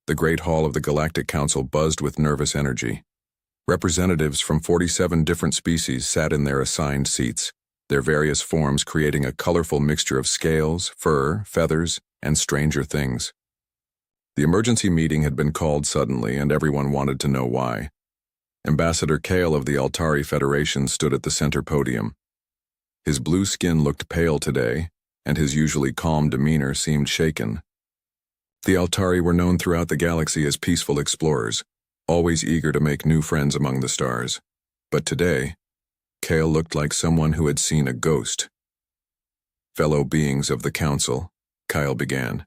The Great Hall of the Galactic Council buzzed with nervous energy. Representatives from 47 different species sat in their assigned seats, their various forms creating a colorful mixture of scales, fur, feathers, and stranger things. The emergency meeting had been called suddenly, and everyone wanted to know why. Ambassador Kale of the Altari Federation stood at the center podium. His blue skin looked pale today, and his usually calm demeanor seemed shaken. The Altari were known throughout the galaxy as peaceful explorers, always eager to make new friends among the stars. But today, Kale looked like someone who had seen a ghost. "Fellow beings of the Council," Kyle began,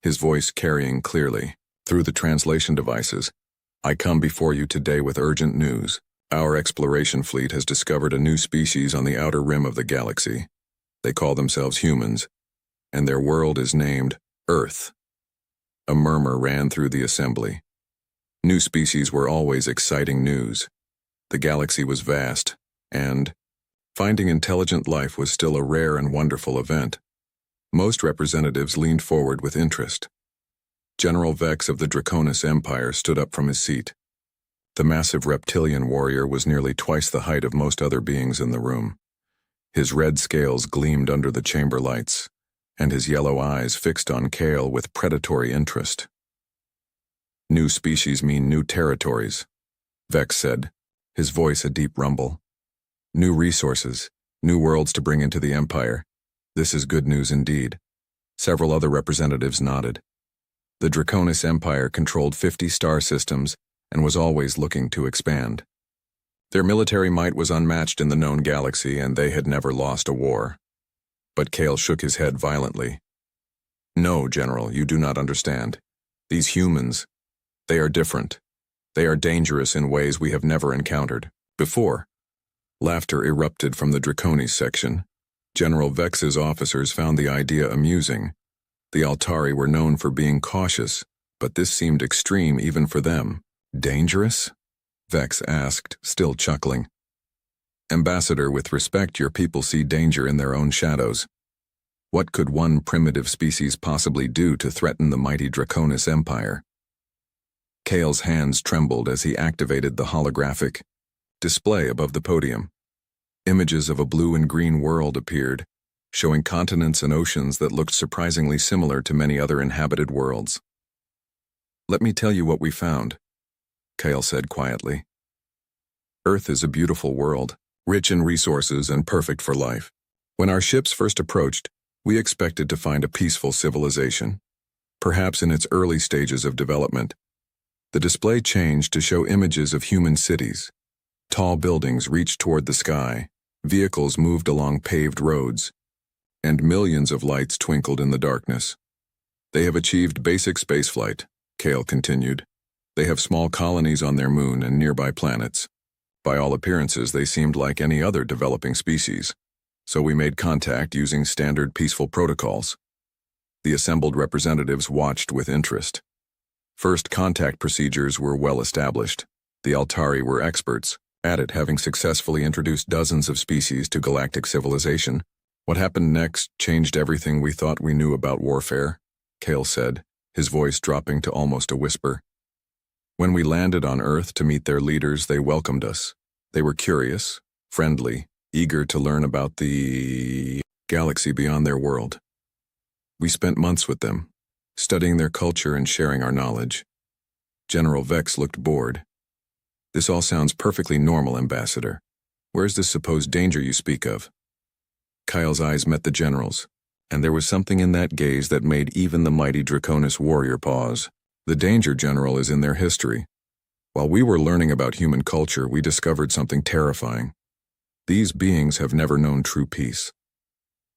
his voice carrying clearly through the translation devices, "I come before you today with urgent news. Our exploration fleet has discovered a new species on the outer rim of the galaxy. They call themselves humans, and their world is named Earth." A murmur ran through the assembly. New species were always exciting news. The galaxy was vast, and finding intelligent life was still a rare and wonderful event. Most representatives leaned forward with interest. General Vex of the Draconis Empire stood up from his seat. The massive reptilian warrior was nearly twice the height of most other beings in the room. His red scales gleamed under the chamber lights, and his yellow eyes fixed on Kale with predatory interest. "New species mean new territories," Vex said, his voice a deep rumble. "New resources, new worlds to bring into the Empire. This is good news indeed." Several other representatives nodded. The Draconis Empire controlled 50 star systems and was always looking to expand. Their military might was unmatched in the known galaxy, and they had never lost a war. But Kale shook his head violently. "No, General, you do not understand. These humans, they are different. They are dangerous in ways we have never encountered before." Laughter erupted from the Draconis section. General Vex's officers found the idea amusing. The Altari were known for being cautious, but this seemed extreme even for them. "Dangerous?" Vex asked, still chuckling. "Ambassador, with respect, your people see danger in their own shadows. What could one primitive species possibly do to threaten the mighty Draconis Empire?" Kale's hands trembled as he activated the holographic display above the podium. Images of a blue and green world appeared, showing continents and oceans that looked surprisingly similar to many other inhabited worlds. "Let me tell you what we found," Kale said quietly. "Earth is a beautiful world, rich in resources and perfect for life. When our ships first approached, we expected to find a peaceful civilization, perhaps in its early stages of development. The display changed to show images of human cities. Tall buildings reached toward the sky, vehicles moved along paved roads, and millions of lights twinkled in the darkness. They have achieved basic spaceflight," Kale continued. "They have small colonies on their moon and nearby planets. By all appearances, they seemed like any other developing species, so we made contact using standard peaceful protocols." The assembled representatives watched with interest. First contact procedures were well established. The Altari were experts at it, having successfully introduced dozens of species to galactic civilization. "What happened next changed everything we thought we knew about warfare," Kale said, his voice dropping to almost a whisper. "When we landed on Earth to meet their leaders, they welcomed us. They were curious, friendly, eager to learn about the galaxy beyond their world. We spent months with them, studying their culture and sharing our knowledge." General Vex looked bored. "This all sounds perfectly normal, Ambassador. Where's this supposed danger you speak of?" Kyle's eyes met the general's, and there was something in that gaze that made even the mighty Draconis warrior pause. "The danger, General, is in their history. While we were learning about human culture, we discovered something terrifying. These beings have never known true peace.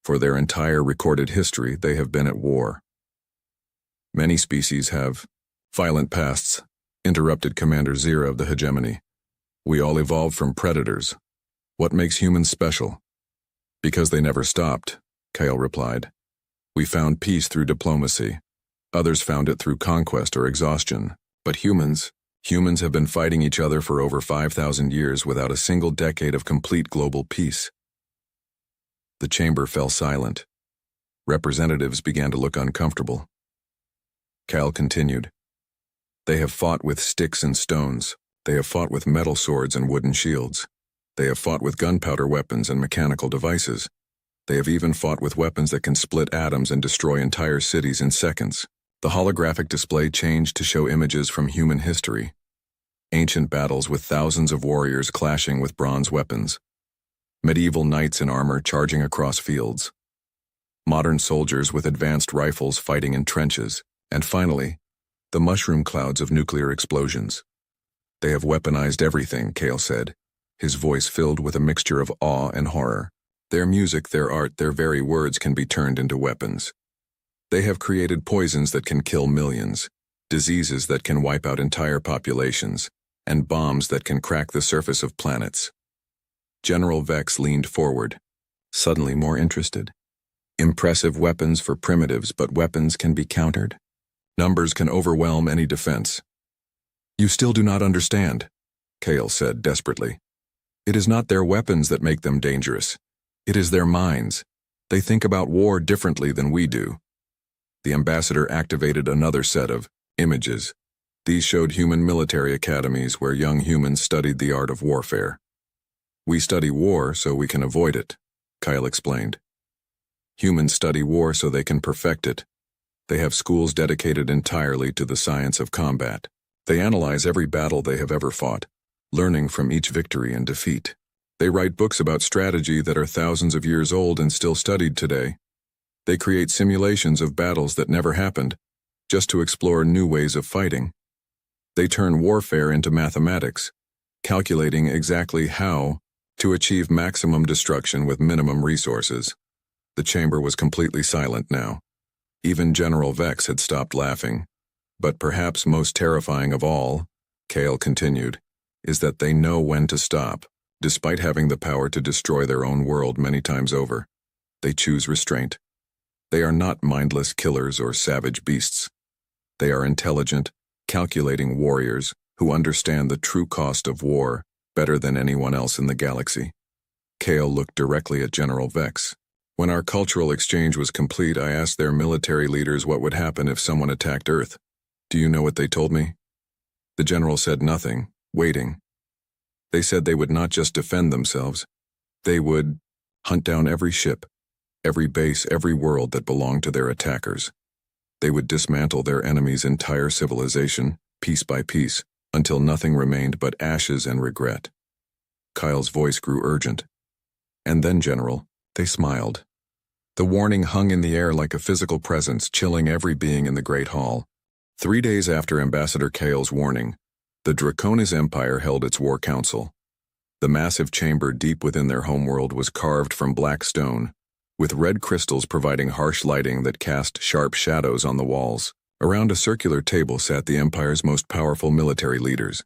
For their entire recorded history, they have been at war. Many species have violent pasts," interrupted Commander Zira of the hegemony. "We all evolved from predators. What makes humans special?" "Because they never stopped," Kale replied. "We found peace through diplomacy. Others found it through conquest or exhaustion. But humans have been fighting each other for over 5,000 years without a single decade of complete global peace." The chamber fell silent. Representatives began to look uncomfortable. Cal continued. They have fought with sticks and stones. They have fought with metal swords and wooden shields. They have fought with gunpowder weapons and mechanical devices. They have even fought with weapons that can split atoms and destroy entire cities in seconds. The holographic display changed to show images from human history. Ancient battles with thousands of warriors clashing with bronze weapons. Medieval knights in armor charging across fields. Modern soldiers with advanced rifles fighting in trenches. And finally, the mushroom clouds of nuclear explosions. They have weaponized everything, Kale said, his voice filled with a mixture of awe and horror. Their music, their art, their very words can be turned into weapons. They have created poisons that can kill millions, diseases that can wipe out entire populations, and bombs that can crack the surface of planets. General Vex leaned forward, suddenly more interested. Impressive weapons for primitives, but weapons can be countered. Numbers can overwhelm any defense. You still do not understand, Kale said desperately. It is not their weapons that make them dangerous. It is their minds. They think about war differently than we do. The ambassador activated another set of images. These showed human military academies where young humans studied the art of warfare. We study war so we can avoid it, Kyle explained. Humans study war so they can perfect it. They have schools dedicated entirely to the science of combat. They analyze every battle they have ever fought, learning from each victory and defeat. They write books about strategy that are thousands of years old and still studied today. They create simulations of battles that never happened, just to explore new ways of fighting. They turn warfare into mathematics, calculating exactly how to achieve maximum destruction with minimum resources. The chamber was completely silent now. Even General Vex had stopped laughing. But perhaps most terrifying of all, Kale continued, is that they know when to stop, despite having the power to destroy their own world many times over. They choose restraint. They are not mindless killers or savage beasts. They are intelligent, calculating warriors who understand the true cost of war better than anyone else in the galaxy. Kale looked directly at General Vex. When our cultural exchange was complete, I asked their military leaders what would happen if someone attacked Earth. Do you know what they told me? The general said nothing, waiting. They said they would not just defend themselves. They would hunt down every ship, every base, every world that belonged to their attackers. They would dismantle their enemy's entire civilization, piece by piece, until nothing remained but ashes and regret. Kyle's voice grew urgent. And then, General, they smiled. The warning hung in the air like a physical presence, chilling every being in the Great Hall. 3 days after Ambassador Kale's warning, the Draconis Empire held its war council. The massive chamber deep within their homeworld was carved from black stone, with red crystals providing harsh lighting that cast sharp shadows on the walls. Around a circular table sat the Empire's most powerful military leaders.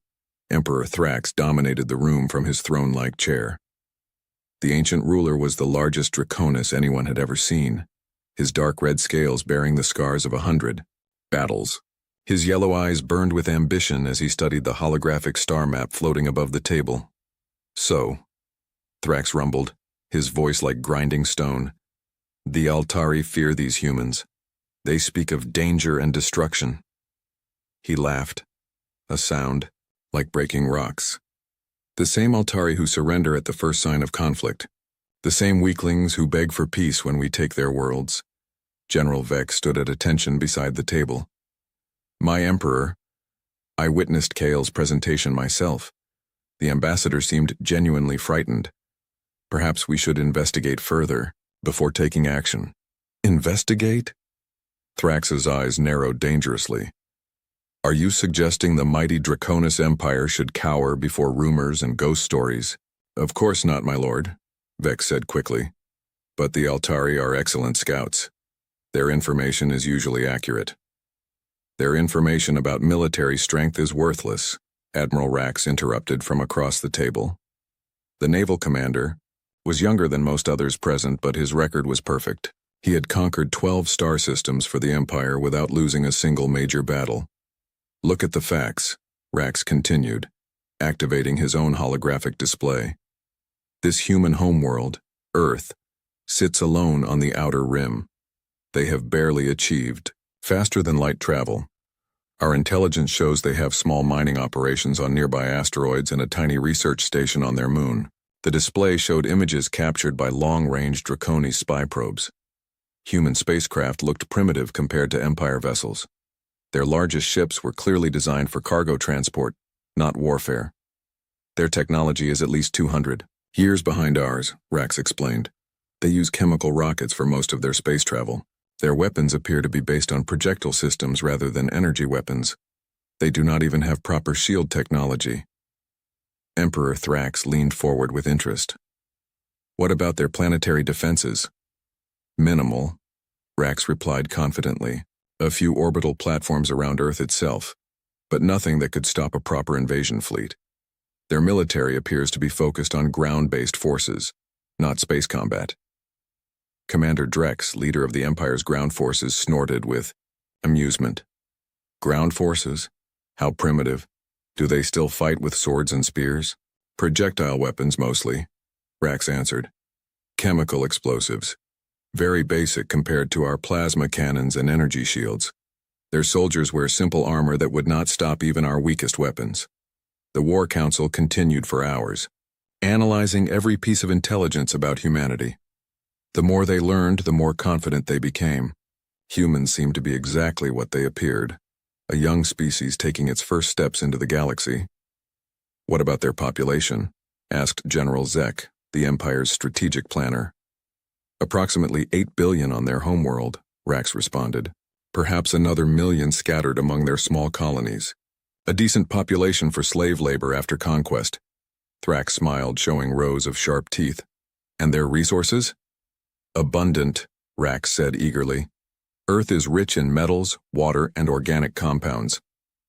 Emperor Thrax dominated the room from his throne-like chair. The ancient ruler was the largest Draconis anyone had ever seen, his dark red scales bearing the scars of 100 battles. His yellow eyes burned with ambition as he studied the holographic star map floating above the table. So, Thrax rumbled, his voice like grinding stone, the Altari fear these humans. They speak of danger and destruction. He laughed, a sound like breaking rocks. The same Altari who surrender at the first sign of conflict. The same weaklings who beg for peace when we take their worlds. General Vex stood at attention beside the table. My Emperor, I witnessed Kale's presentation myself. The ambassador seemed genuinely frightened. Perhaps we should investigate further before taking action. Investigate? Thrax's eyes narrowed dangerously. Are you suggesting the mighty Draconis Empire should cower before rumors and ghost stories? Of course not, my lord, Vex said quickly. But the Altari are excellent scouts. Their information is usually accurate. Their information about military strength is worthless, Admiral Rax interrupted from across the table. The naval commander was younger than most others present, but his record was perfect. He had conquered 12 star systems for the Empire without losing a single major battle. Look at the facts, Rax continued, activating his own holographic display. This human homeworld, Earth, sits alone on the outer rim. They have barely achieved faster-than-light travel, Our intelligence shows they have small mining operations on nearby asteroids and a tiny research station on their moon. The display showed images captured by long-range Draconi spy probes. Human spacecraft looked primitive compared to Empire vessels. Their largest ships were clearly designed for cargo transport, not warfare. Their technology is at least 200 years behind ours, Rax explained. They use chemical rockets for most of their space travel. Their weapons appear to be based on projectile systems rather than energy weapons. They do not even have proper shield technology. Emperor Thrax leaned forward with interest. What about their planetary defenses? Minimal, Rax replied confidently. A few orbital platforms around Earth itself, but nothing that could stop a proper invasion fleet. Their military appears to be focused on ground-based forces, not space combat. Commander Drex, leader of the Empire's ground forces, snorted with amusement. Ground forces? How primitive. Do they still fight with swords and spears? Projectile weapons mostly, Rax answered. Chemical explosives. Very basic compared to our plasma cannons and energy shields. Their soldiers wear simple armor that would not stop even our weakest weapons. The War Council continued for hours, analyzing every piece of intelligence about humanity. The more they learned, the more confident they became. Humans seemed to be exactly what they appeared, a young species taking its first steps into the galaxy. What about their population? Asked General Zek, the Empire's strategic planner. Approximately 8 billion on their homeworld, Rax responded. Perhaps another million scattered among their small colonies. A decent population for slave labor after conquest. Thrax smiled, showing rows of sharp teeth. And their resources? Abundant, Rax said eagerly. Earth is rich in metals, water, and organic compounds.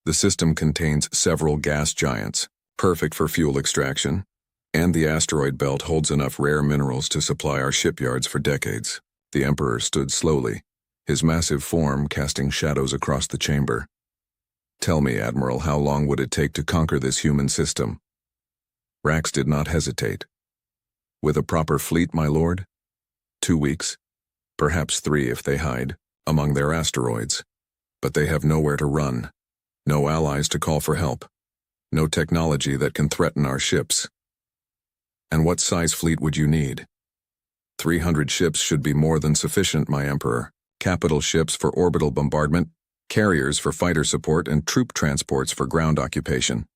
The system contains several gas giants, perfect for fuel extraction, and the asteroid belt holds enough rare minerals to supply our shipyards for decades. The Emperor stood slowly, his massive form casting shadows across the chamber. Tell me, Admiral, how long would it take to conquer this human system? Rax did not hesitate. With a proper fleet, my lord? 2 weeks, perhaps 3 if they hide, among their asteroids. But they have nowhere to run, no allies to call for help, no technology that can threaten our ships. And what size fleet would you need? 300 ships should be more than sufficient, my Emperor. Capital ships for orbital bombardment, carriers for fighter support, and troop transports for ground occupation.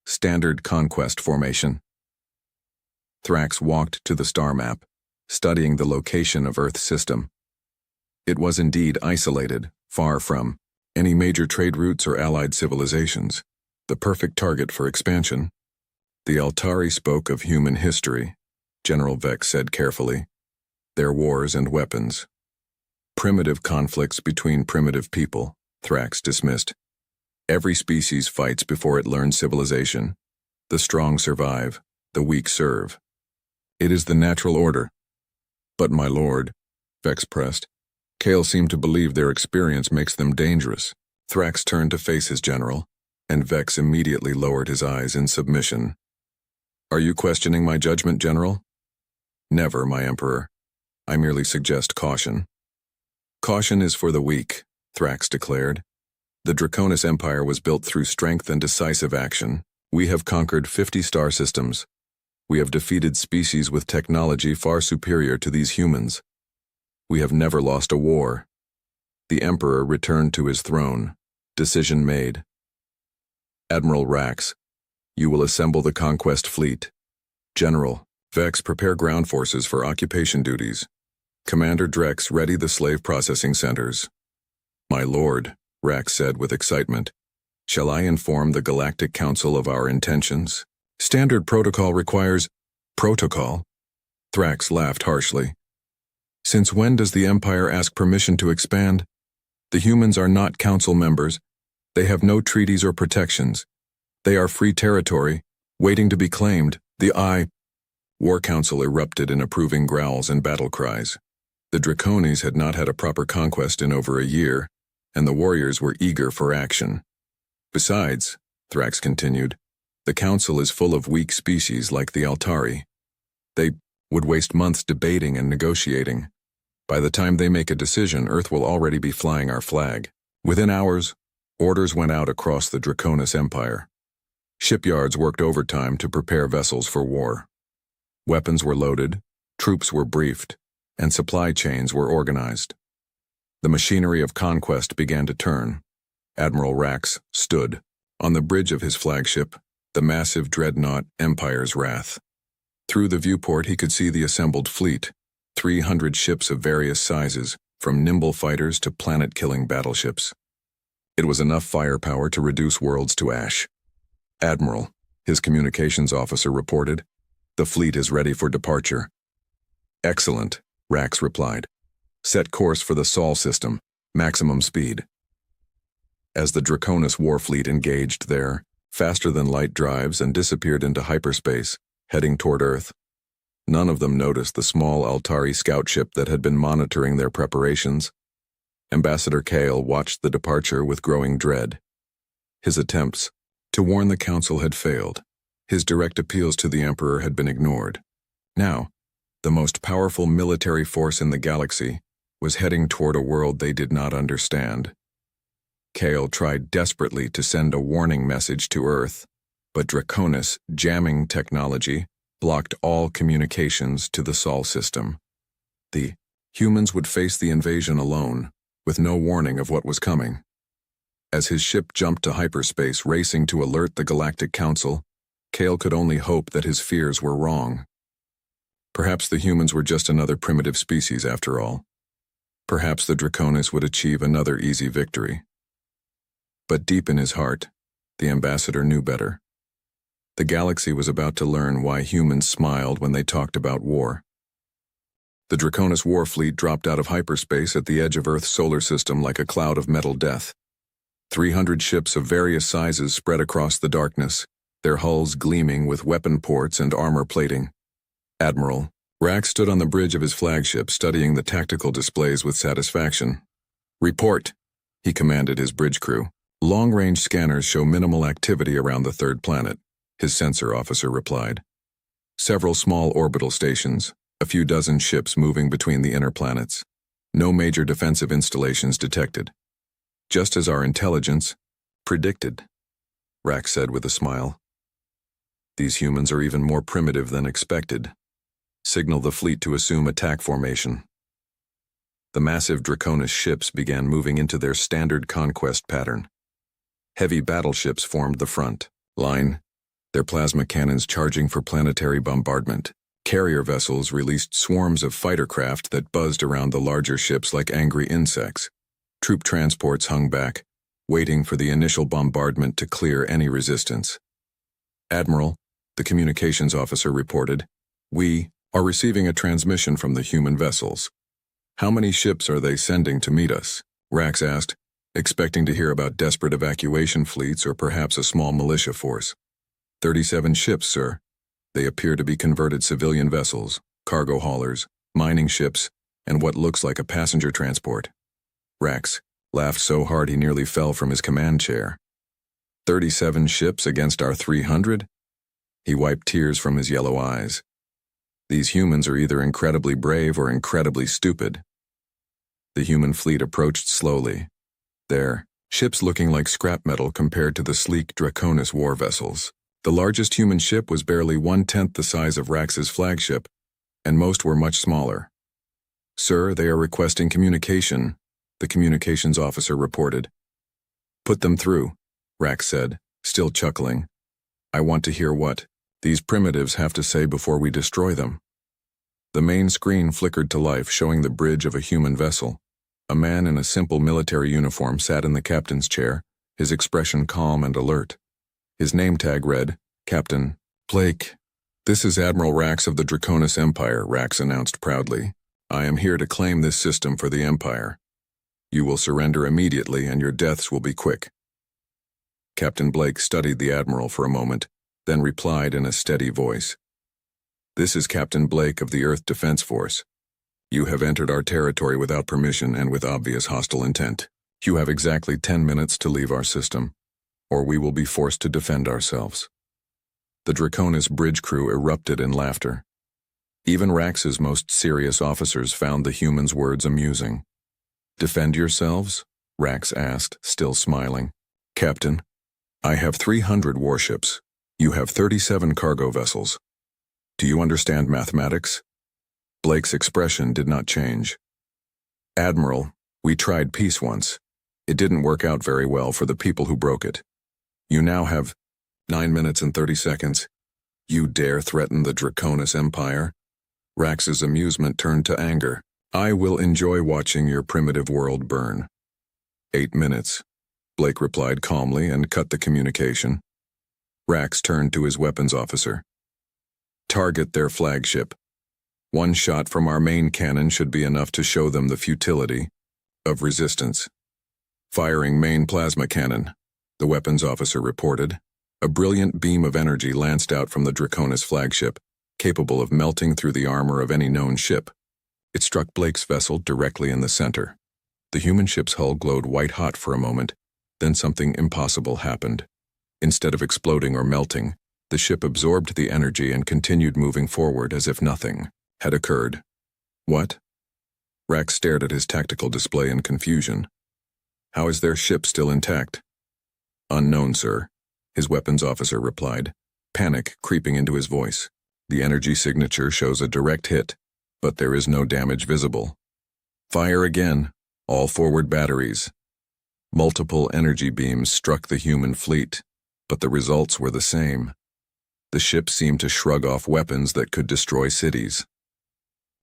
Standard conquest formation. Thrax walked to the star map, studying the location of Earth's system. It was indeed isolated, far from any major trade routes or allied civilizations, the perfect target for expansion. The Altari spoke of human history, General Vex said carefully, their wars and weapons. Primitive conflicts between primitive people, Thrax dismissed. Every species fights before it learns civilization. The strong survive, the weak serve. It is the natural order. But my lord, Vex pressed, Kale seemed to believe their experience makes them dangerous. Thrax turned to face his general, and Vex immediately lowered his eyes in submission. Are you questioning my judgment, General? Never, my Emperor. I merely suggest caution. Caution is for the weak, Thrax declared. The Draconis Empire was built through strength and decisive action. We have conquered 50 star systems. We have defeated species with technology far superior to these humans. We have never lost a war. The Emperor returned to his throne. Decision made. Admiral Rax, you will assemble the conquest fleet. General, Vex, prepare ground forces for occupation duties. Commander Drex, ready the slave processing centers. My lord, Rax said with excitement, shall I inform the Galactic Council of our intentions? Standard protocol requires protocol. Thrax laughed harshly. Since when does the Empire ask permission to expand? The humans are not council members. They have no treaties or protections. They are free territory, waiting to be claimed. The War Council erupted in approving growls and battle cries. The Draconis had not had a proper conquest in over a year, and the warriors were eager for action. Besides, Thrax continued, the Council is full of weak species like the Altari. They would waste months debating and negotiating. By the time they make a decision, Earth will already be flying our flag. Within hours, Orders went out across the Draconis Empire. Shipyards worked overtime to prepare vessels for war. Weapons were loaded, troops were briefed, and supply chains were organized. The machinery of conquest began to turn. Admiral Rax stood on the bridge of his flagship, the massive dreadnought Empire's Wrath. Through the viewport he could see the assembled fleet, 300 ships of various sizes, from nimble fighters to planet-killing battleships. It was enough firepower to reduce worlds to ash. "Admiral," his communications officer reported, "the fleet is ready for departure." "Excellent," Rax replied. "Set course for the Sol system, maximum speed." As the Draconis warfleet engaged there, faster-than-light drives and disappeared into hyperspace, heading toward Earth, none of them noticed the small Altari scout ship that had been monitoring their preparations. Ambassador Kale watched the departure with growing dread. His attempts to warn the Council had failed. His direct appeals to the Emperor had been ignored. Now, the most powerful military force in the galaxy was heading toward a world they did not understand. Kale tried desperately to send a warning message to Earth, but Draconis jamming technology blocked all communications to the Sol system. The humans would face the invasion alone, with no warning of what was coming. As his ship jumped to hyperspace racing to alert the Galactic Council, Kale could only hope that his fears were wrong. Perhaps the humans were just another primitive species after all. Perhaps the Draconis would achieve another easy victory. But deep in his heart, the ambassador knew better. The galaxy was about to learn why humans smiled when they talked about war. The Draconis warfleet dropped out of hyperspace at the edge of Earth's solar system like a cloud of metal death. 300 ships of various sizes spread across the darkness, their hulls gleaming with weapon ports and armor plating. Admiral Rax stood on the bridge of his flagship studying the tactical displays with satisfaction. "Report," he commanded his bridge crew. "Long-range scanners show minimal activity around the third planet," his sensor officer replied. "Several small orbital stations, a few dozen ships moving between the inner planets. No major defensive installations detected. Just as our intelligence predicted," Rax said with a smile. "These humans are even more primitive than expected. Signal the fleet to assume attack formation." The massive Draconis ships began moving into their standard conquest pattern. Heavy battleships formed the front line, their plasma cannons charging for planetary bombardment. Carrier vessels released swarms of fighter craft that buzzed around the larger ships like angry insects. Troop transports hung back, waiting for the initial bombardment to clear any resistance. "Admiral," the communications officer reported, "we are receiving a transmission from the human vessels." "How many ships are they sending to meet us?" Rax asked, expecting to hear about desperate evacuation fleets or perhaps a small militia force. 37 ships, sir. They appear to be converted civilian vessels, cargo haulers, mining ships, and what looks like a passenger transport." Rax laughed so hard he nearly fell from his command chair. 37 ships against our 300? He wiped tears from his yellow eyes. These humans are either incredibly brave or incredibly stupid. The human fleet approached slowly, their ships looking like scrap metal compared to the sleek Draconis war vessels. The largest human ship was barely 1/10 the size of Rax's flagship, and most were much smaller. "Sir, they are requesting communication," the communications officer reported. "Put them through," Rax said, still chuckling. "I want to hear what these primitives have to say before we destroy them." The main screen flickered to life, showing the bridge of a human vessel. A man in a simple military uniform sat in the captain's chair, his expression calm and alert. His name tag read, "Captain Blake." "This is Admiral Rax of the Draconis Empire," Rax announced proudly. "I am here to claim this system for the Empire. You will surrender immediately and your deaths will be quick." Captain Blake studied the Admiral for a moment, then replied in a steady voice. "This is Captain Blake of the Earth Defense Force. You have entered our territory without permission and with obvious hostile intent. You have exactly 10 minutes to leave our system, or we will be forced to defend ourselves." The Draconis bridge crew erupted in laughter. Even Rax's most serious officers found the humans' words amusing. "Defend yourselves?" Rax asked, still smiling. Captain, I have 300 warships. You have 37 cargo vessels. Do you understand mathematics? Blake's expression did not change. Admiral, we tried peace once. It didn't work out very well for the people who broke it. You now have 9 minutes and 30 seconds. You dare threaten the Draconis Empire? Rax's amusement turned to anger. I will enjoy watching your primitive world burn. 8 minutes. Blake replied calmly and cut the communication. Rax turned to his weapons officer. Target their flagship. One shot from our main cannon should be enough to show them the futility of resistance. Firing main plasma cannon, the weapons officer reported. A brilliant beam of energy lanced out from the Draconis flagship, capable of melting through the armor of any known ship. It struck Blake's vessel directly in the center. The human ship's hull glowed white-hot for a moment, then something impossible happened. Instead of exploding or melting, the ship absorbed the energy and continued moving forward as if nothing had occurred. What? Rax stared at his tactical display in confusion. How is their ship still intact? Unknown, sir, his weapons officer replied, panic creeping into his voice. The energy signature shows a direct hit, but there is no damage visible. Fire again, all forward batteries. Multiple energy beams struck the human fleet, but the results were the same. The ship seemed to shrug off weapons that could destroy cities.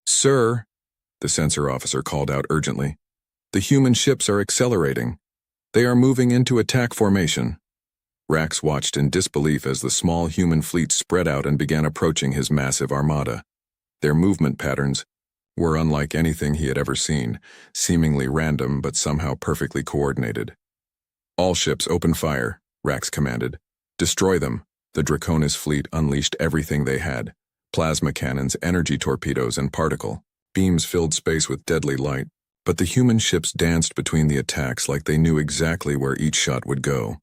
Sir, the sensor officer called out urgently, the human ships are accelerating. They are moving into attack formation. Rax watched in disbelief as the small human fleet spread out and began approaching his massive armada. Their movement patterns were unlike anything he had ever seen, seemingly random but somehow perfectly coordinated. All ships open fire, Rax commanded. Destroy them. The Draconis fleet unleashed everything they had. Plasma cannons, energy torpedoes, and particle beams filled space with deadly light, but the human ships danced between the attacks like they knew exactly where each shot would go.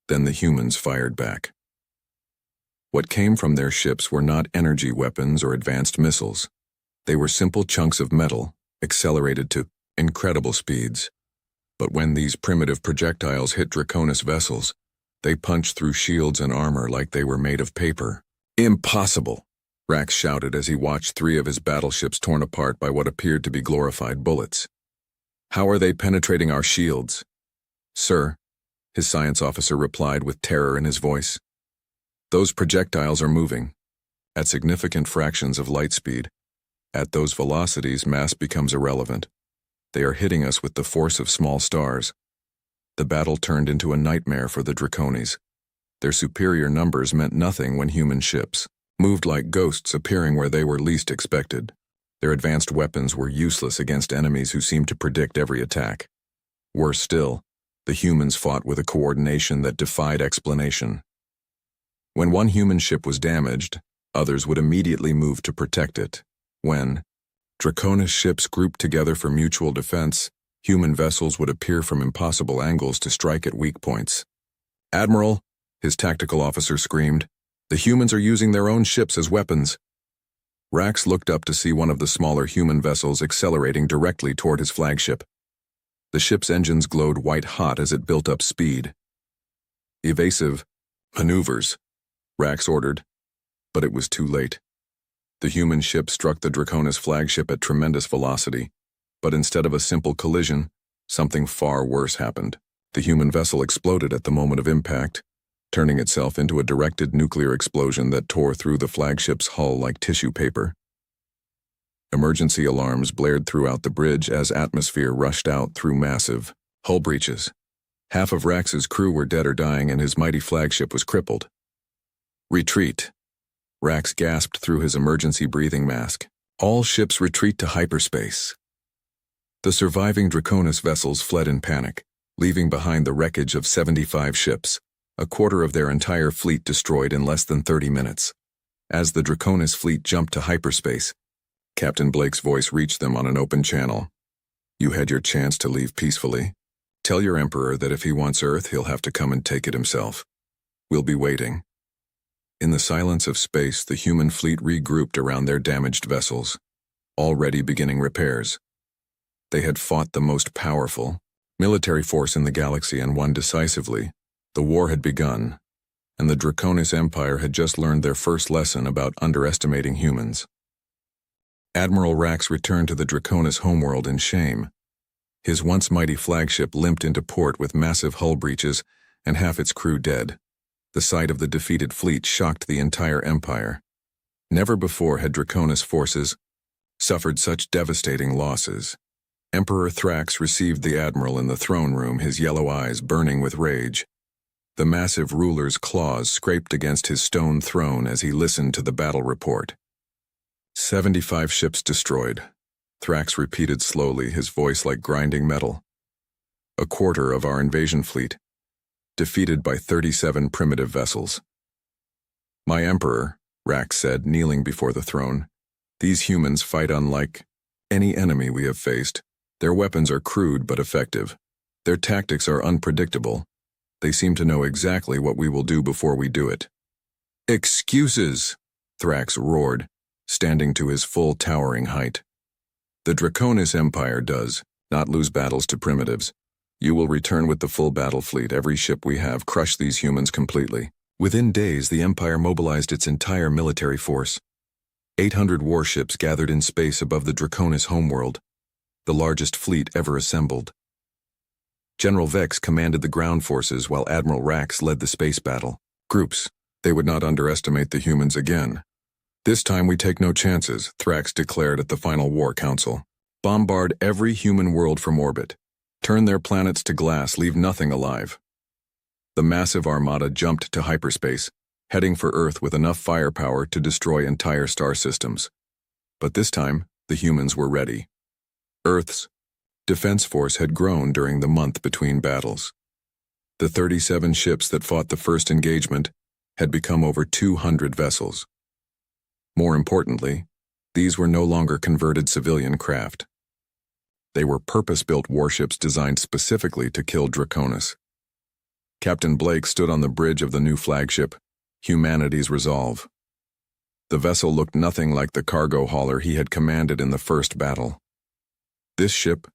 Then the humans fired back. What came from their ships were not energy weapons or advanced missiles. They were simple chunks of metal, accelerated to incredible speeds. But when these primitive projectiles hit Draconis vessels, they punched through shields and armor like they were made of paper. Impossible! Rax shouted as he watched 3 of his battleships torn apart by what appeared to be glorified bullets. How are they penetrating our shields? Sir, his science officer replied with terror in his voice. Those projectiles are moving at significant fractions of light speed. At those velocities, mass becomes irrelevant. They are hitting us with the force of small stars. The battle turned into a nightmare for the Draconis. Their superior numbers meant nothing when human ships moved like ghosts appearing where they were least expected. Their advanced weapons were useless against enemies who seemed to predict every attack. Worse still, the humans fought with a coordination that defied explanation. When one human ship was damaged, others would immediately move to protect it. When Draconis ships grouped together for mutual defense, human vessels would appear from impossible angles to strike at weak points. Admiral, his tactical officer screamed, the humans are using their own ships as weapons. Rax looked up to see one of the smaller human vessels accelerating directly toward his flagship. The ship's engines glowed white-hot as it built up speed. Evasive maneuvers, Rax ordered, but it was too late. The human ship struck the Draconis flagship at tremendous velocity, but instead of a simple collision, something far worse happened. The human vessel exploded at the moment of impact, turning itself into a directed nuclear explosion that tore through the flagship's hull like tissue paper. Emergency alarms blared throughout the bridge as atmosphere rushed out through massive hull breaches. Half of Rax's crew were dead or dying and his mighty flagship was crippled. Retreat. Rax gasped through his emergency breathing mask. All ships retreat to hyperspace. The surviving Draconis vessels fled in panic, leaving behind the wreckage of 75 ships, a quarter of their entire fleet destroyed in less than 30 minutes. As the Draconis fleet jumped to hyperspace, Captain Blake's voice reached them on an open channel. You had your chance to leave peacefully. Tell your Emperor that if he wants Earth, he'll have to come and take it himself. We'll be waiting. In the silence of space, the human fleet regrouped around their damaged vessels, already beginning repairs. They had fought the most powerful military force in the galaxy and won decisively, The war had begun, and the Draconis Empire had just learned their first lesson about underestimating humans. Admiral Rax returned to the Draconis homeworld in shame. His once mighty flagship limped into port with massive hull breaches and half its crew dead. The sight of the defeated fleet shocked the entire empire. Never before had Draconis forces suffered such devastating losses. Emperor Thrax received the admiral in the throne room, his yellow eyes burning with rage. The massive ruler's claws scraped against his stone throne as he listened to the battle report. 75 ships destroyed, Thrax repeated slowly, his voice like grinding metal. A quarter of our invasion fleet, defeated by 37 primitive vessels. My emperor, Rax said, kneeling before the throne, these humans fight unlike any enemy we have faced. Their weapons are crude but effective. Their tactics are unpredictable. They seem to know exactly what we will do before we do it. Excuses, Thrax roared, standing to his full towering height. The Draconis Empire does not lose battles to primitives. You will return with the full battle fleet. Every ship we have crushed these humans completely. Within days, the Empire mobilized its entire military force. 800 warships gathered in space above the Draconis homeworld, the largest fleet ever assembled. General Vex commanded the ground forces while Admiral Rax led the space battle. Groups, they would not underestimate the humans again. This time we take no chances, Thrax declared at the final war council. Bombard every human world from orbit. Turn their planets to glass, leave nothing alive. The massive armada jumped to hyperspace, heading for Earth with enough firepower to destroy entire star systems. But this time, the humans were ready. Earth's defense force had grown during the month between battles. The 37 ships that fought the first engagement had become over 200 vessels. More importantly, these were no longer converted civilian craft. They were purpose-built warships designed specifically to kill Draconis. Captain Blake stood on the bridge of the new flagship, Humanity's Resolve. The vessel looked nothing like the cargo hauler he had commanded in the first battle. This ship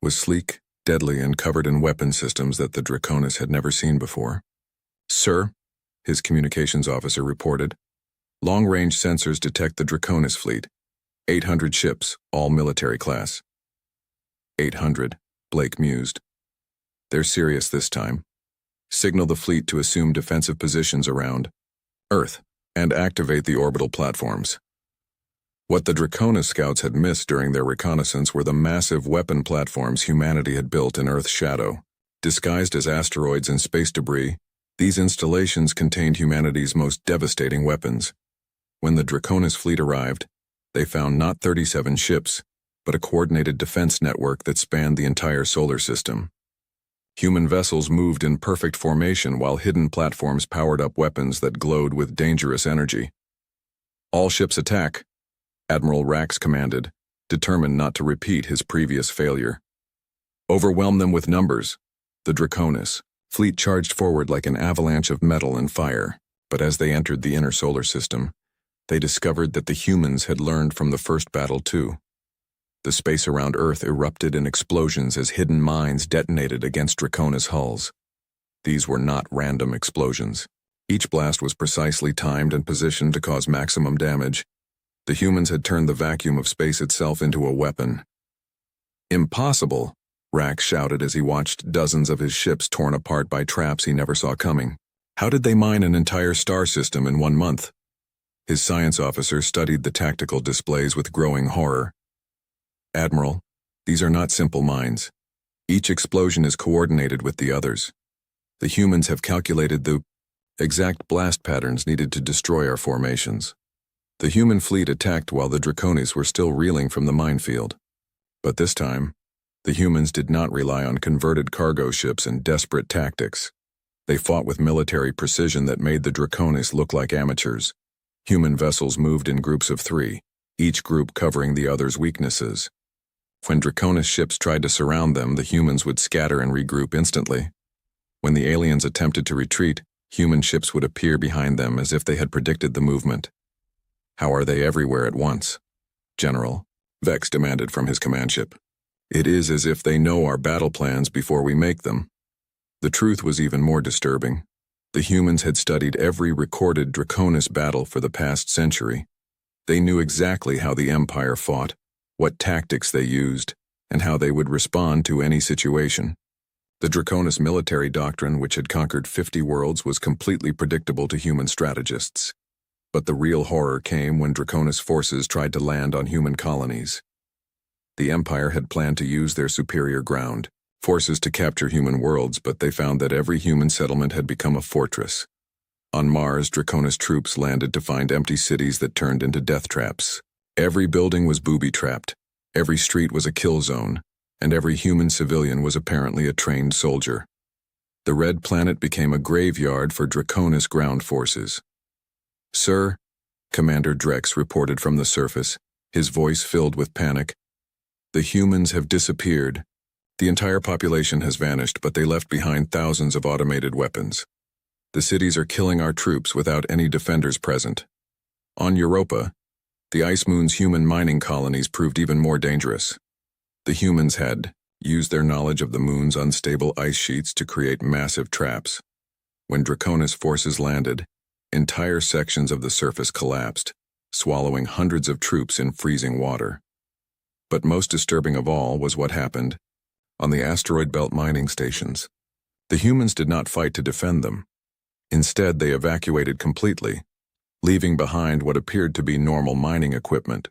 was sleek, deadly, and covered in weapon systems that the Draconis had never seen before. Sir, his communications officer reported, long-range sensors detect the Draconis fleet. 800 ships, all military class. 800, Blake mused. They're serious this time. Signal the fleet to assume defensive positions around Earth and activate the orbital platforms. What the Draconis scouts had missed during their reconnaissance were the massive weapon platforms humanity had built in Earth's shadow. Disguised as asteroids and space debris, these installations contained humanity's most devastating weapons. When the Draconis fleet arrived, they found not 37 ships, but a coordinated defense network that spanned the entire solar system. Human vessels moved in perfect formation while hidden platforms powered up weapons that glowed with dangerous energy. All ships attack, Admiral Rax commanded, determined not to repeat his previous failure. Overwhelm them with numbers. The Draconis fleet charged forward like an avalanche of metal and fire, but as they entered the inner solar system, they discovered that the humans had learned from the first battle too. The space around Earth erupted in explosions as hidden mines detonated against Draconis hulls. These were not random explosions. Each blast was precisely timed and positioned to cause maximum damage. The humans had turned the vacuum of space itself into a weapon. Impossible, Rax shouted as he watched dozens of his ships torn apart by traps he never saw coming. How did they mine an entire star system in 1 month? His science officer studied the tactical displays with growing horror. Admiral, these are not simple mines. Each explosion is coordinated with the others. The humans have calculated the exact blast patterns needed to destroy our formations. The human fleet attacked while the Draconis were still reeling from the minefield. But this time, the humans did not rely on converted cargo ships and desperate tactics. They fought with military precision that made the Draconis look like amateurs. Human vessels moved in groups of 3, each group covering the other's weaknesses. When Draconis ships tried to surround them, the humans would scatter and regroup instantly. When the aliens attempted to retreat, human ships would appear behind them as if they had predicted the movement. How are they everywhere at once? General, Vex demanded from his command ship. It is as if they know our battle plans before we make them. The truth was even more disturbing. The humans had studied every recorded Draconis battle for the past century. They knew exactly how the Empire fought, what tactics they used, and how they would respond to any situation. The Draconis military doctrine, which had conquered 50 worlds, was completely predictable to human strategists. But the real horror came when Draconis forces tried to land on human colonies. The Empire had planned to use their superior ground forces to capture human worlds, but they found that every human settlement had become a fortress. On Mars, Draconis troops landed to find empty cities that turned into death traps. Every building was booby-trapped, every street was a kill zone, and every human civilian was apparently a trained soldier. The Red Planet became a graveyard for Draconis ground forces. "Sir," Commander Drex reported from the surface, his voice filled with panic, "the humans have disappeared. The entire population has vanished, but they left behind thousands of automated weapons. The cities are killing our troops without any defenders present. On Europa, the Ice Moon's human mining colonies proved even more dangerous. The humans had used their knowledge of the moon's unstable ice sheets to create massive traps. When Draconis forces landed, entire sections of the surface collapsed, swallowing hundreds of troops in freezing water. But most disturbing of all was what happened on the asteroid belt mining stations. The humans did not fight to defend them. Instead, they evacuated completely, leaving behind what appeared to be normal mining equipment.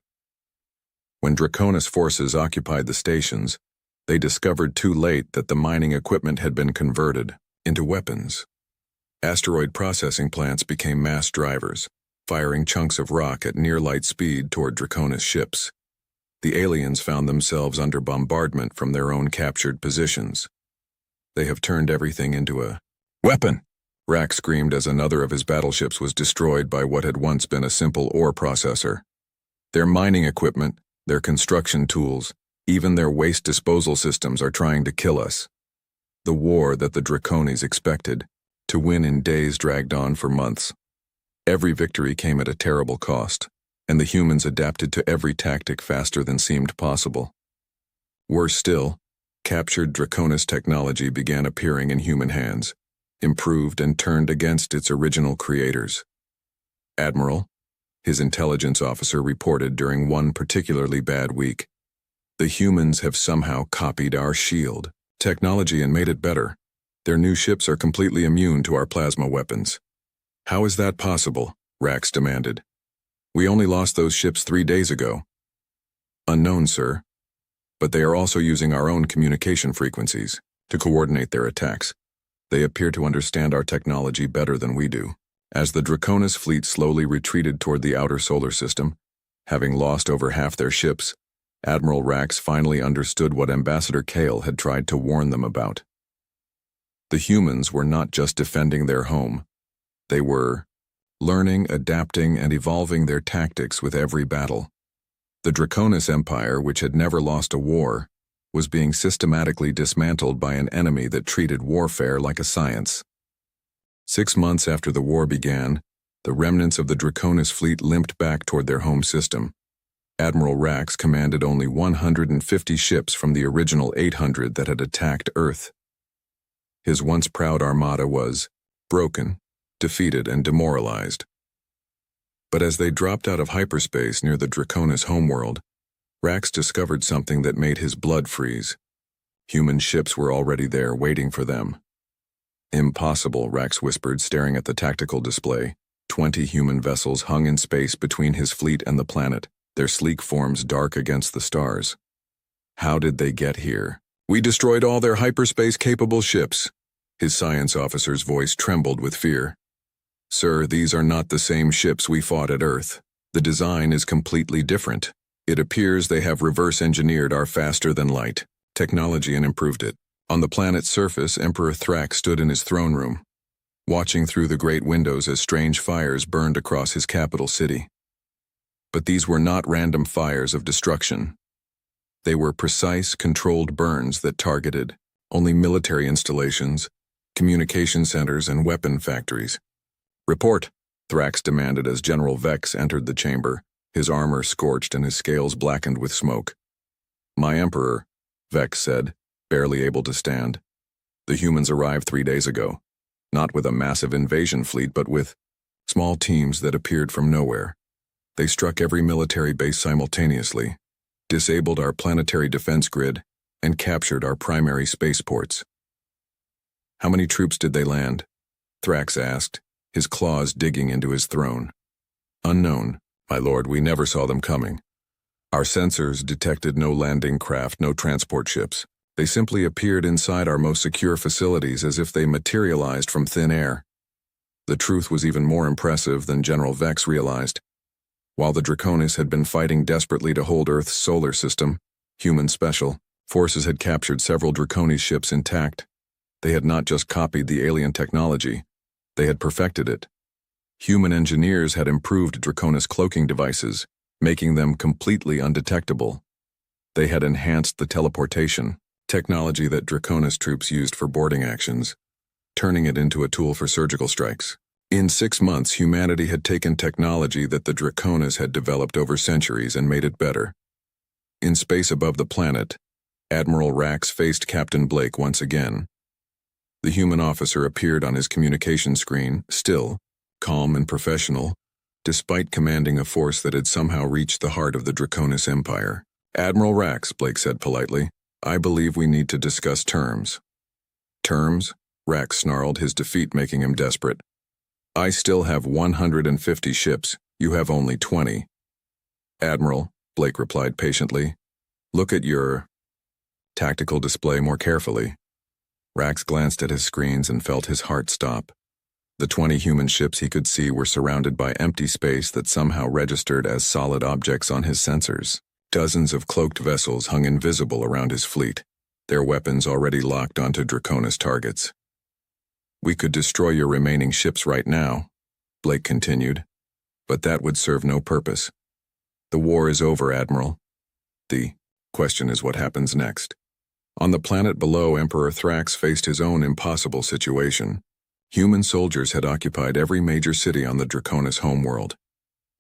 When Draconis forces occupied the stations, they discovered too late that the mining equipment had been converted into weapons. Asteroid processing plants became mass drivers, firing chunks of rock at near-light speed toward Draconis ships. The aliens found themselves under bombardment from their own captured positions. "They have turned everything into a weapon," Rack screamed as another of his battleships was destroyed by what had once been a simple ore processor. "Their mining equipment, their construction tools, even their waste disposal systems are trying to kill us." The war that the Draconis expected to win in days dragged on for months. Every victory came at a terrible cost, and the humans adapted to every tactic faster than seemed possible. Worse still, captured Draconis technology began appearing in human hands, improved and turned against its original creators. "Admiral," his intelligence officer reported during one particularly bad week, "the humans have somehow copied our shield technology and made it better. Their new ships are completely immune to our plasma weapons." "How is that possible?" Rax demanded. "We only lost those ships 3 days ago." "Unknown, sir. But they are also using our own communication frequencies to coordinate their attacks. They appear to understand our technology better than we do." As the Draconis fleet slowly retreated toward the outer solar system, having lost over half their ships, Admiral Rax finally understood what Ambassador Kale had tried to warn them about. The humans were not just defending their home. They were learning, adapting, and evolving their tactics with every battle. The Draconis Empire, which had never lost a war, was being systematically dismantled by an enemy that treated warfare like a science. 6 months after the war began, the remnants of the Draconis fleet limped back toward their home system. Admiral Rax commanded only 150 ships from the original 800 that had attacked Earth. His once proud armada was broken, defeated, and demoralized. But as they dropped out of hyperspace near the Draconis homeworld, Rax discovered something that made his blood freeze. Human ships were already there, waiting for them. "Impossible," Rax whispered, staring at the tactical display. 20 human vessels hung in space between his fleet and the planet, their sleek forms dark against the stars. "How did they get here?" "We destroyed all their hyperspace-capable ships." His science officer's voice trembled with fear. "Sir, these are not the same ships we fought at Earth. The design is completely different. It appears they have reverse-engineered our faster-than-light technology and improved it." On the planet's surface, Emperor Thrax stood in his throne room, watching through the great windows as strange fires burned across his capital city. But these were not random fires of destruction. They were precise, controlled burns that targeted only military installations, communication centers, and weapon factories. "Report," Thrax demanded as General Vex entered the chamber, his armor scorched and his scales blackened with smoke. "My Emperor," Vex said, barely able to stand. The humans arrived 3 days ago, not with a massive invasion fleet, but with small teams that appeared from nowhere. They struck every military base simultaneously, disabled our planetary defense grid, and captured our primary spaceports. How many troops did they land? Thrax asked, his claws digging into his throne. Unknown, my lord, we never saw them coming. Our sensors detected no landing craft, no transport ships. They simply appeared inside our most secure facilities as if they materialized from thin air. The truth was even more impressive than General Vex realized. While the Draconis had been fighting desperately to hold Earth's solar system, human special forces had captured several Draconis ships intact. They had not just copied the alien technology, they had perfected it. Human engineers had improved Draconis cloaking devices, making them completely undetectable. They had enhanced the teleportation technology that Draconis troops used for boarding actions, turning it into a tool for surgical strikes. In 6 months, humanity had taken technology that the Draconis had developed over centuries and made it better. In space above the planet, Admiral Rax faced Captain Blake once again. The human officer appeared on his communication screen, still, calm and professional, despite commanding a force that had somehow reached the heart of the Draconis Empire. Admiral Rax, Blake said politely, I believe we need to discuss terms. Terms? Rax snarled, his defeat making him desperate. I still have 150 ships, you have only 20. Admiral, Blake replied patiently, look at your tactical display more carefully. Rax glanced at his screens and felt his heart stop. The 20 human ships he could see were surrounded by empty space that somehow registered as solid objects on his sensors. Dozens of cloaked vessels hung invisible around his fleet, their weapons already locked onto Draconis targets. We could destroy your remaining ships right now, Blake continued, but that would serve no purpose. The war is over, Admiral. The question is what happens next. On the planet below, Emperor Thrax faced his own impossible situation. Human soldiers had occupied every major city on the Draconis homeworld,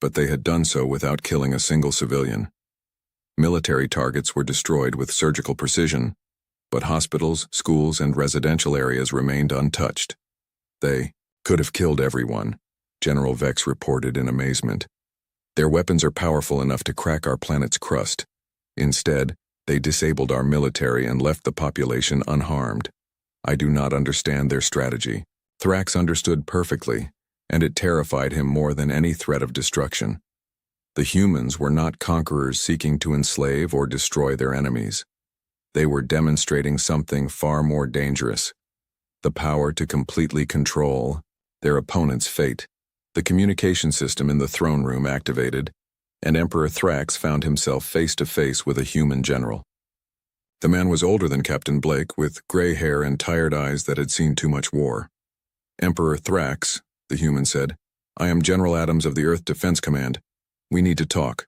but they had done so without killing a single civilian. Military targets were destroyed with surgical precision, but hospitals, schools, and residential areas remained untouched. They could have killed everyone, General Vex reported in amazement. Their weapons are powerful enough to crack our planet's crust. Instead, they disabled our military and left the population unharmed. I do not understand their strategy. Thrax understood perfectly, and it terrified him more than any threat of destruction. The humans were not conquerors seeking to enslave or destroy their enemies. They were demonstrating something far more dangerous, the power to completely control their opponent's fate. The communication system in the throne room activated, and Emperor Thrax found himself face to face with a human general. The man was older than Captain Blake, with gray hair and tired eyes that had seen too much war. Emperor Thrax, the human said, I am General Adams of the Earth Defense Command. We need to talk.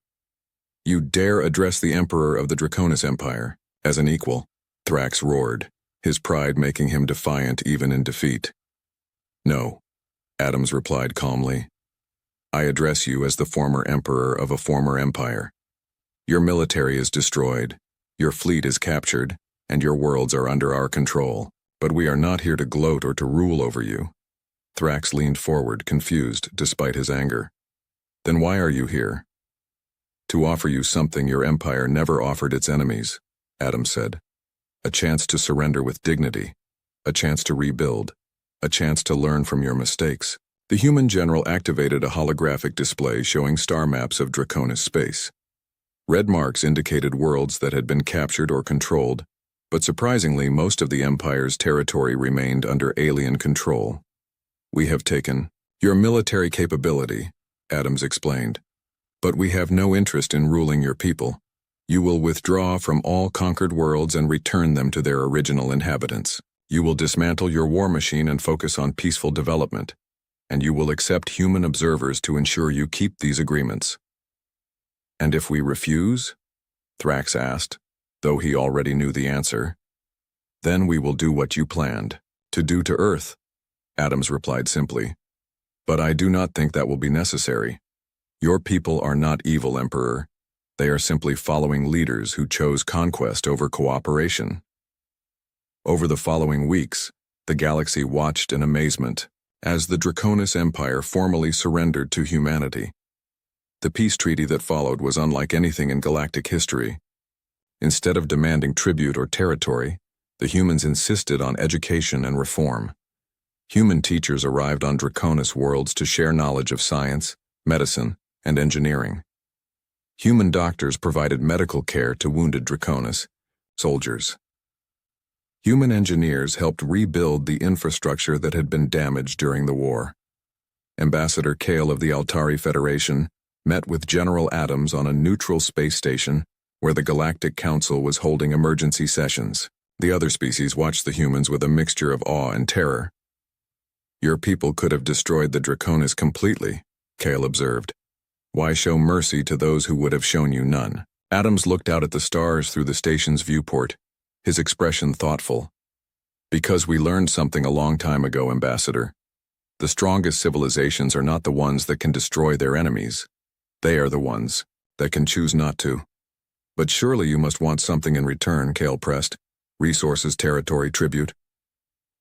You dare address the Emperor of the Draconis Empire as an equal, Thrax roared, his pride making him defiant even in defeat. No, Adams replied calmly. I address you as the former emperor of a former empire. Your military is destroyed, your fleet is captured, and your worlds are under our control, but we are not here to gloat or to rule over you. Thrax leaned forward, confused despite his anger. Then why are you here? To offer you something your empire never offered its enemies, Adams said. A chance to surrender with dignity, a chance to rebuild, a chance to learn from your mistakes. The human general activated a holographic display showing star maps of Draconis space. Red marks indicated worlds that had been captured or controlled, but surprisingly most of the empire's territory remained under alien control. We have taken your military capability, Adams explained, but we have no interest in ruling your people. You will withdraw from all conquered worlds and return them to their original inhabitants. You will dismantle your war machine and focus on peaceful development, and you will accept human observers to ensure you keep these agreements. And if we refuse? Thrax asked, though he already knew the answer. Then we will do what you planned, to do to Earth, Adams replied simply. But I do not think that will be necessary. Your people are not evil, Emperor. They are simply following leaders who chose conquest over cooperation. Over the following weeks, the galaxy watched in amazement as the Draconis Empire formally surrendered to humanity. The peace treaty that followed was unlike anything in galactic history. Instead of demanding tribute or territory, the humans insisted on education and reform. Human teachers arrived on Draconis worlds to share knowledge of science, medicine, and engineering. Human doctors provided medical care to wounded Draconis soldiers. Human engineers helped rebuild the infrastructure that had been damaged during the war. Ambassador Kale of the Altari Federation met with General Adams on a neutral space station where the Galactic Council was holding emergency sessions. The other species watched the humans with a mixture of awe and terror. "Your people could have destroyed the Draconis completely," Kale observed. "Why show mercy to those who would have shown you none?" Adams looked out at the stars through the station's viewport, his expression thoughtful. "Because we learned something a long time ago, Ambassador. The strongest civilizations are not the ones that can destroy their enemies. They are the ones that can choose not to." "But surely you must want something in return," Kale pressed. "Resources, territory, tribute."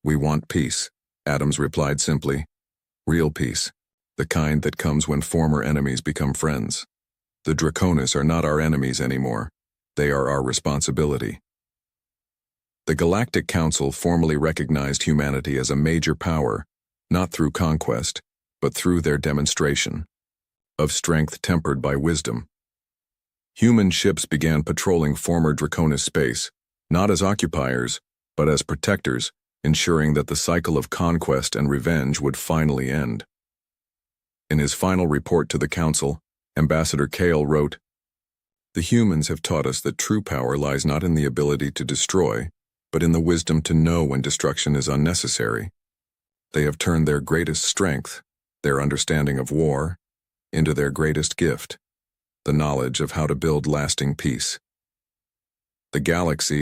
"We want peace," Adams replied simply. "Real peace, the kind that comes when former enemies become friends. The Draconis are not our enemies anymore. They are our responsibility." The Galactic Council formally recognized humanity as a major power, not through conquest, but through their demonstration of strength tempered by wisdom. Human ships began patrolling former Draconis space, not as occupiers, but as protectors, ensuring that the cycle of conquest and revenge would finally end. In his final report to the Council, Ambassador Kale wrote, "The humans have taught us that true power lies not in the ability to destroy, but in the wisdom to know when destruction is unnecessary. They have turned their greatest strength, their understanding of war, into their greatest gift, the knowledge of how to build lasting peace. The galaxy